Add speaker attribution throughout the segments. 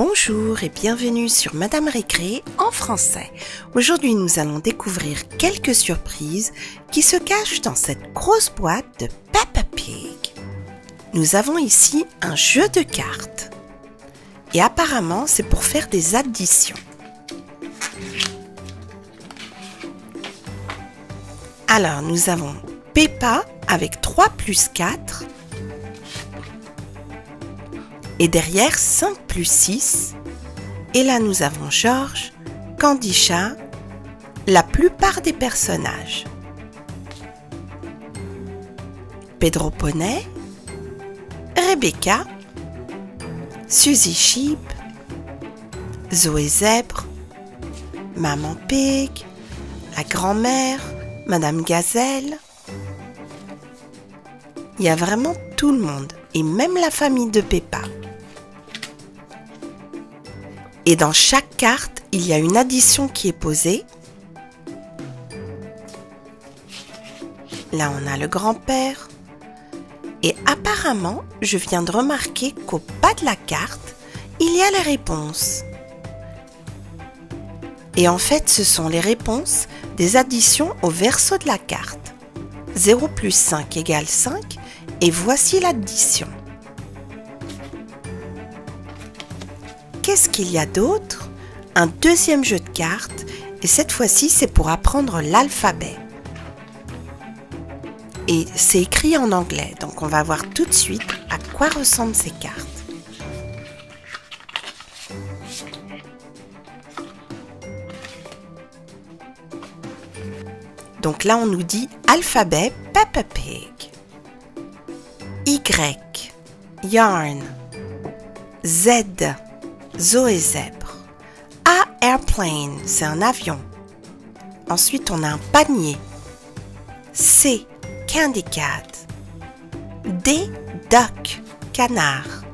Speaker 1: Bonjour et bienvenue sur Madame Récré en français. Aujourd'hui, nous allons découvrir quelques surprises qui se cachent dans cette grosse boîte de Peppa Pig. Nous avons ici un jeu de cartes et apparemment c'est pour faire des additions. Alors, nous avons Peppa avec 3 plus 4 et derrière 5 plus 6. Et là, nous avons George, Candy Chat, la plupart des personnages. Pedro Poney, Rebecca, Suzy Sheep, Zoé Zèbre, Maman Pig, la grand-mère, Madame Gazelle. Il y a vraiment tout le monde et même la famille de Peppa. Et dans chaque carte, il y a une addition qui est posée. Là, on a le grand-père. Et apparemment, je viens de remarquer qu'au bas de la carte, il y a les réponses. Et en fait, ce sont les réponses des additions au verso de la carte. 0 plus 5 égale 5 et voici l'addition. Qu'est-ce qu'il y a d'autre? Un deuxième jeu de cartes et cette fois-ci c'est pour apprendre l'alphabet. Et c'est écrit en anglais, donc on va voir tout de suite à quoi ressemblent ces cartes. Donc là on nous dit alphabet Peppa Pig. Y, yarn. Z, Zoé Zèbre. A, airplane, c'est un avion. Ensuite, on a un panier. C, candy cat. D, duck, canard.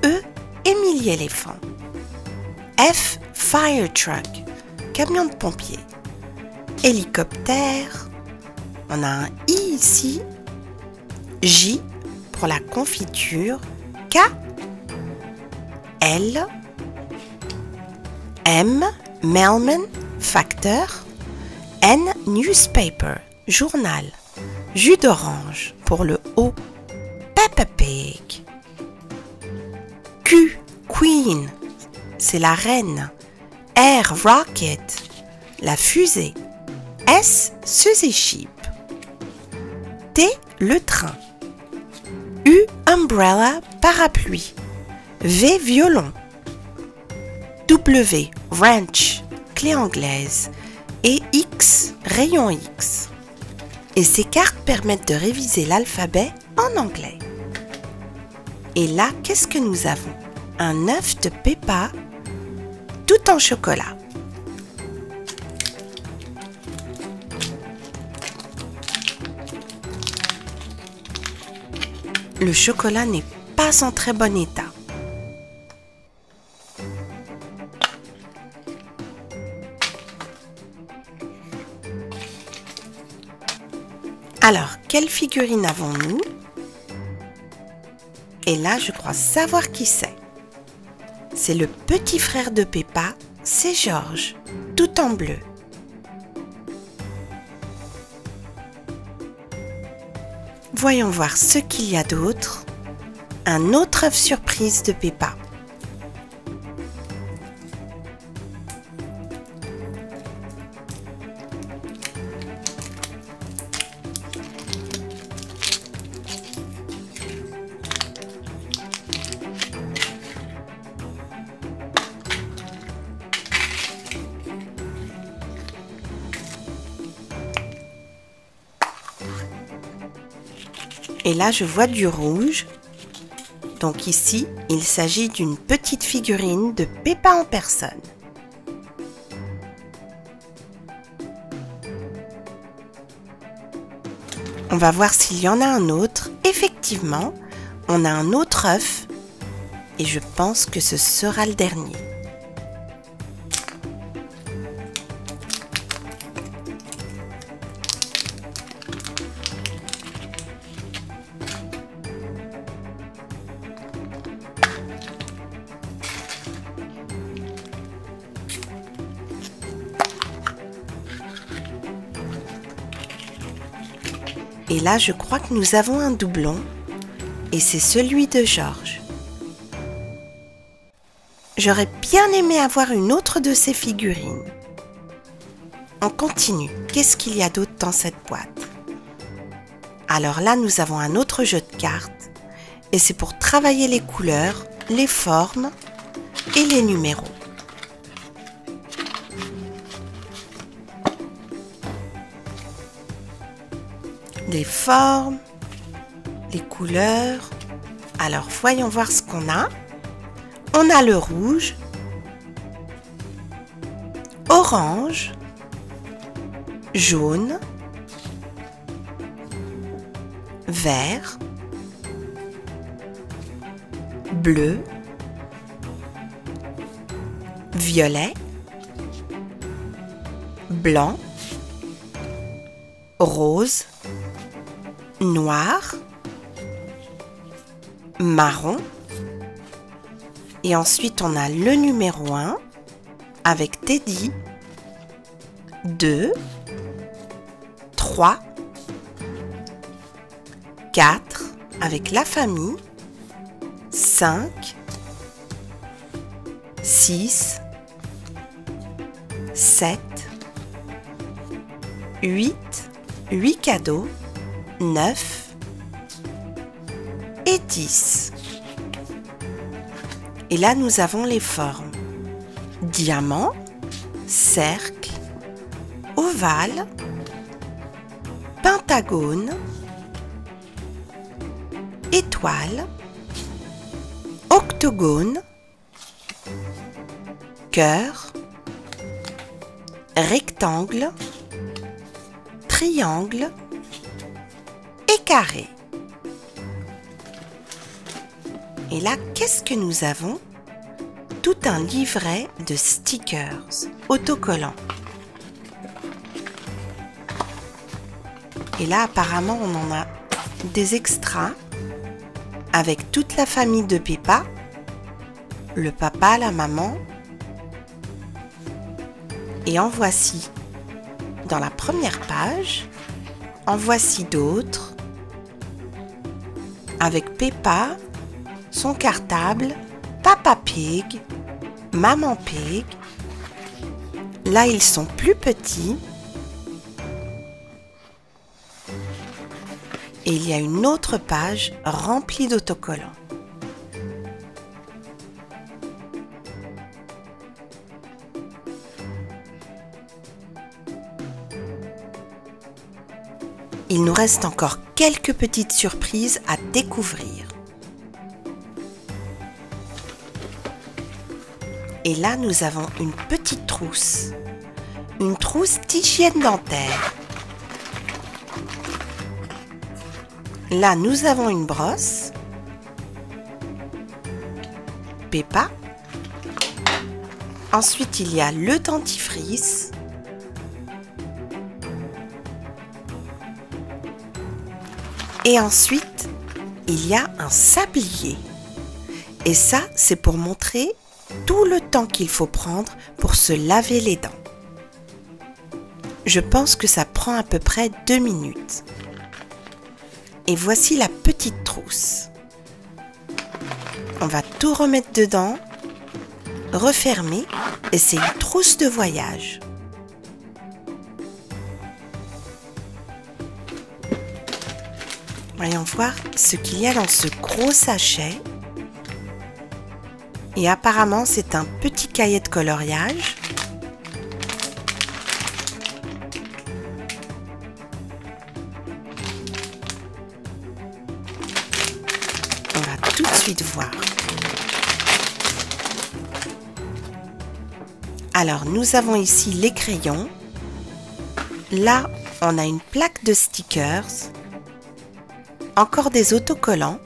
Speaker 1: E, Émilie éléphant. F, fire truck, camion de pompier. Hélicoptère. On a un I ici. J, pour la confiture. K, L, M, mailman, facteur, N, newspaper, journal, jus d'orange pour le O, Peppa Pig, Q, queen, c'est la reine, R, rocket, la fusée, S, Suzy Sheep, T, le train, U, umbrella, parapluie, V, violon, W, wrench, clé anglaise et X, rayon X. Et ces cartes permettent de réviser l'alphabet en anglais. Et là, qu'est-ce que nous avons? Un œuf de Peppa, tout en chocolat. Le chocolat n'est pas en très bon état. Alors, quelle figurine avons-nous? Et là, je crois savoir qui c'est. C'est le petit frère de Peppa, c'est George, tout en bleu. Voyons voir ce qu'il y a d'autre. Un autre œuf surprise de Peppa. Et là, je vois du rouge. Donc ici, il s'agit d'une petite figurine de Peppa en personne. On va voir s'il y en a un autre. Effectivement, on a un autre œuf. Et je pense que ce sera le dernier. Et là, je crois que nous avons un doublon et c'est celui de Georges. J'aurais bien aimé avoir une autre de ces figurines. On continue. Qu'est-ce qu'il y a d'autre dans cette boîte? Alors là, nous avons un autre jeu de cartes et c'est pour travailler les couleurs, les formes et les numéros. Les formes, les couleurs. Alors, voyons voir ce qu'on a. On a le rouge, orange, jaune, vert, bleu, violet, blanc, rose, noir, marron. Et ensuite, on a le numéro 1 avec Teddy, 2, 3, 4 avec la famille, 5, 6, 7, 8 cadeaux, 9 et 10. Et là, nous avons les formes. Diamant, cercle, ovale, pentagone, étoile, octogone, cœur, rectangle, triangle et carré. Et là, qu'est-ce que nous avons? Tout un livret de stickers autocollants. Et là, apparemment, on en a des extras avec toute la famille de Peppa, le papa, la maman. Et en voici dans la première page. En voici d'autres avec Peppa, son cartable, Papa Pig, Maman Pig. Là, ils sont plus petits. Et il y a une autre page remplie d'autocollants. Il nous reste encore quelques petites surprises à découvrir. Et là, nous avons une petite trousse. Une trousse d'hygiène dentaire. Là, nous avons une brosse. Peppa. Ensuite, il y a le dentifrice. Et ensuite, il y a un sablier. Et ça, c'est pour montrer tout le temps qu'il faut prendre pour se laver les dents. Je pense que ça prend à peu près 2 minutes. Et voici la petite trousse. On va tout remettre dedans, refermer, et c'est une trousse de voyage. Voyons voir ce qu'il y a dans ce gros sachet. Et apparemment, c'est un petit cahier de coloriage. On va tout de suite voir. Alors, nous avons ici les crayons. Là, on a une plaque de stickers. Encore des autocollants.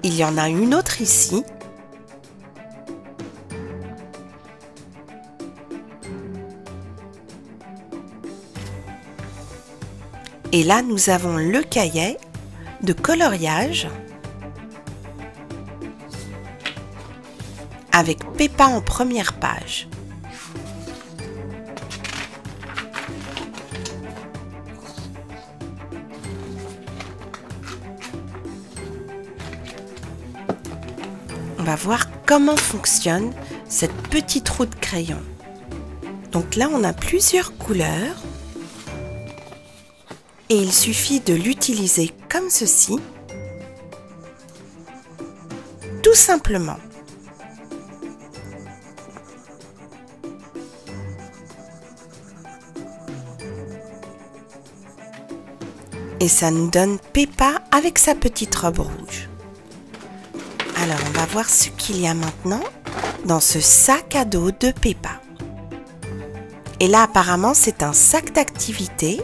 Speaker 1: Il y en a une autre ici. Et là, nous avons le cahier de coloriage avec Peppa en première page. On va voir comment fonctionne cette petite roue de crayon. Donc là, on a plusieurs couleurs et il suffit de l'utiliser comme ceci, tout simplement. Et ça nous donne Peppa avec sa petite robe rouge. Alors, on va voir ce qu'il y a maintenant dans ce sac à dos de Peppa. Et là, apparemment, c'est un sac d'activité.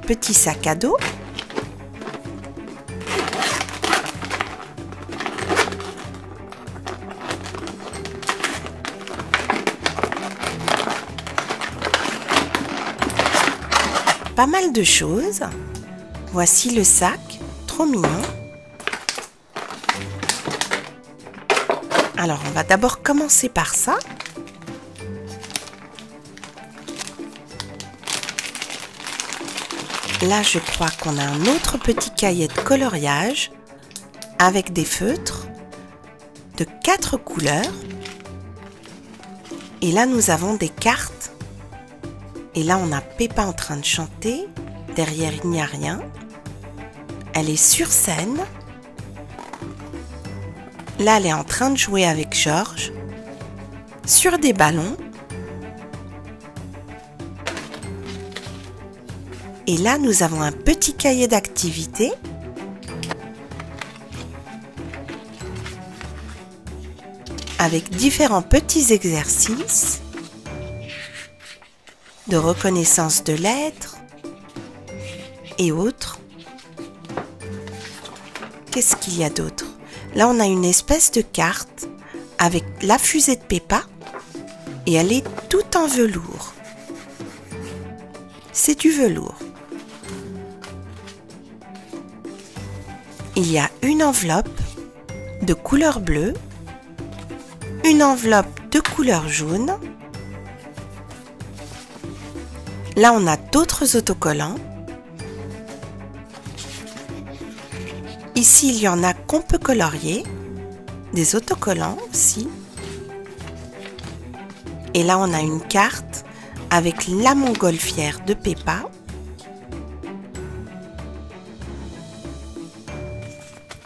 Speaker 1: Petit sac à dos. Pas mal de choses. Voici le sac, trop mignon. Alors, on va d'abord commencer par ça. Là, je crois qu'on a un autre petit cahier de coloriage avec des feutres de 4 couleurs. Et là, nous avons des cartes. Et là, on a Peppa en train de chanter. Derrière, il n'y a rien. Elle est sur scène. Là, elle est en train de jouer avec George sur des ballons. Et là, nous avons un petit cahier d'activité. Avec différents petits exercices de reconnaissance de lettres et autres. Qu'est-ce qu'il y a d'autre? Là, on a une espèce de carte avec la fusée de Peppa et elle est toute en velours. C'est du velours. Il y a une enveloppe de couleur bleue, une enveloppe de couleur jaune. Là, on a d'autres autocollants. Ici, il y en a qu'on peut colorier, des autocollants aussi. Et là, on a une carte avec la montgolfière de Peppa.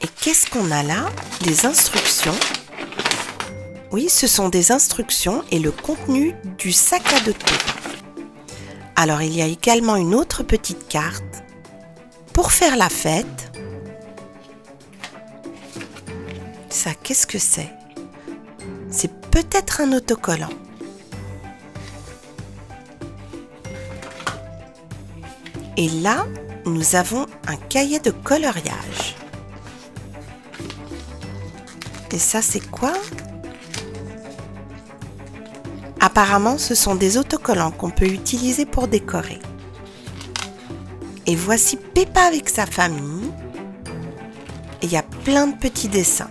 Speaker 1: Et qu'est-ce qu'on a là? Des instructions. Oui, ce sont des instructions et le contenu du sac à dos de Peppa. Alors, il y a également une autre petite carte pour faire la fête. Ça, qu'est-ce que c'est? C'est peut-être un autocollant. Et là, nous avons un cahier de coloriage. Et ça, c'est quoi? Apparemment, ce sont des autocollants qu'on peut utiliser pour décorer. Et voici Peppa avec sa famille. Et il y a plein de petits dessins.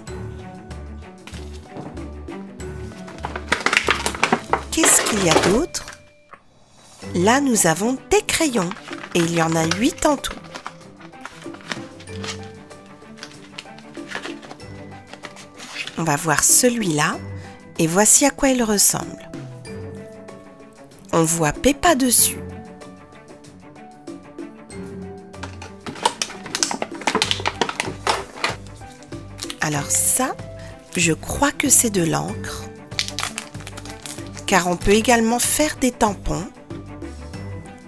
Speaker 1: Qu'est-ce qu'il y a d'autre? Là, nous avons des crayons. Et il y en a 8 en tout. On va voir celui-là. Et voici à quoi il ressemble. On voit Peppa dessus. Alors ça, je crois que c'est de l'encre. Car on peut également faire des tampons,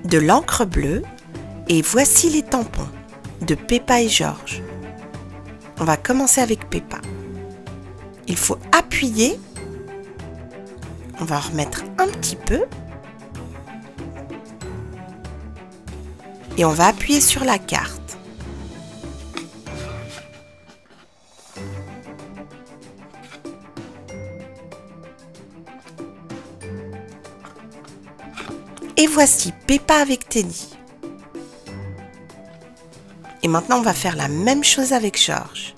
Speaker 1: de l'encre bleue. Et voici les tampons de Peppa et George. On va commencer avec Peppa. Il faut appuyer. On va en remettre un petit peu. Et on va appuyer sur la carte. Et voici Peppa avec Teddy. Et maintenant, on va faire la même chose avec George.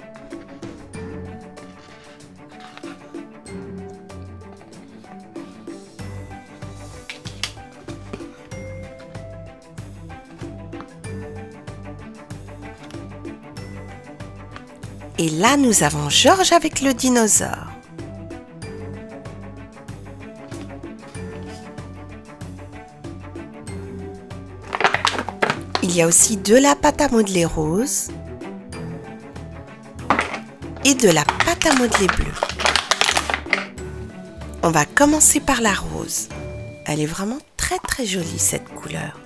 Speaker 1: Et là, nous avons Georges avec le dinosaure. Il y a aussi de la pâte à modeler rose et de la pâte à modeler bleue. On va commencer par la rose. Elle est vraiment très jolie cette couleur.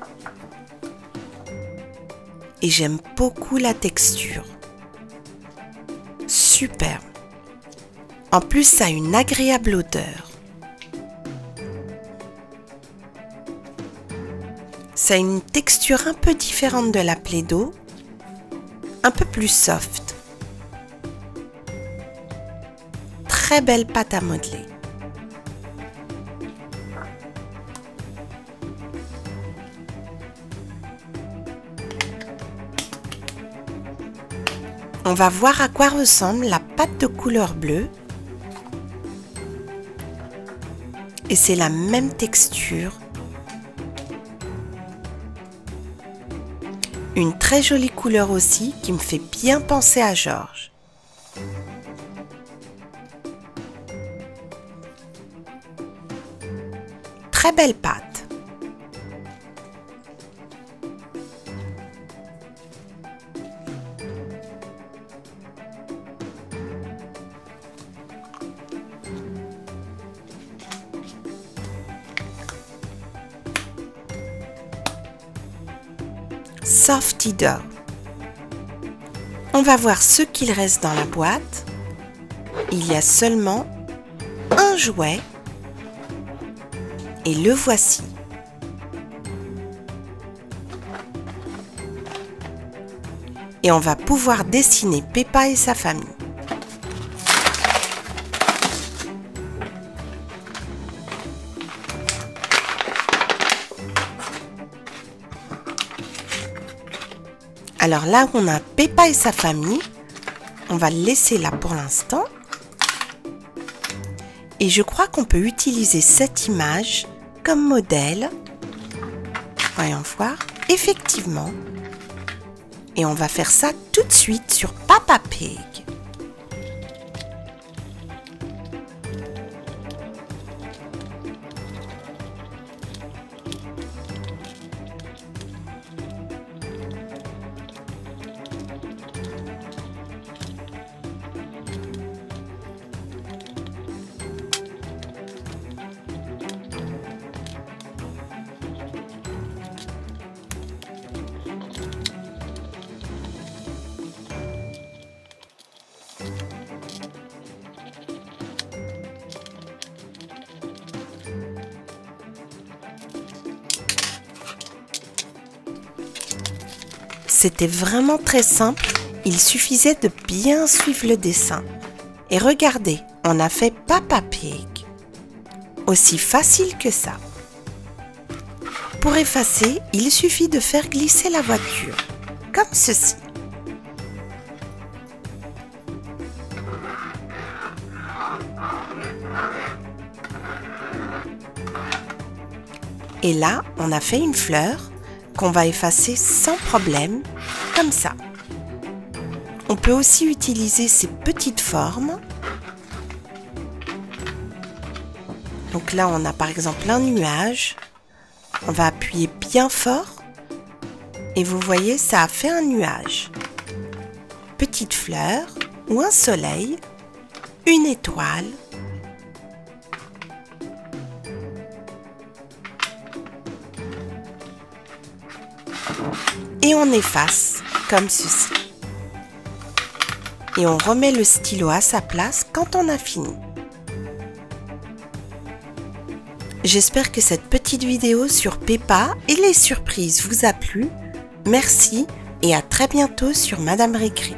Speaker 1: Et j'aime beaucoup la texture. Superbe. En plus, ça a une agréable odeur. Ça a une texture un peu différente de la Play-Doh, un peu plus soft. Très belle pâte à modeler. On va voir à quoi ressemble la pâte de couleur bleue. Et c'est la même texture. Une très jolie couleur aussi qui me fait bien penser à Georges. Très belle pâte. Softy Dough. On va voir ce qu'il reste dans la boîte. Il y a seulement un jouet et le voici. Et on va pouvoir dessiner Peppa et sa famille. Alors là où on a Peppa et sa famille, on va le laisser là pour l'instant. Et je crois qu'on peut utiliser cette image comme modèle. Voyons voir. Effectivement. Et on va faire ça tout de suite sur Peppa Pig. C'était vraiment très simple, il suffisait de bien suivre le dessin. Et regardez, on a fait Peppa Pig. Aussi facile que ça. Pour effacer, il suffit de faire glisser la voiture, comme ceci. Et là, on a fait une fleur qu'on va effacer sans problème, comme ça. On peut aussi utiliser ces petites formes. Donc là, on a par exemple un nuage. On va appuyer bien fort. Et vous voyez, ça a fait un nuage. Petite fleur ou un soleil, une étoile. Et on efface comme ceci. Et on remet le stylo à sa place quand on a fini. J'espère que cette petite vidéo sur Peppa et les surprises vous a plu. Merci et à très bientôt sur Madame Récré.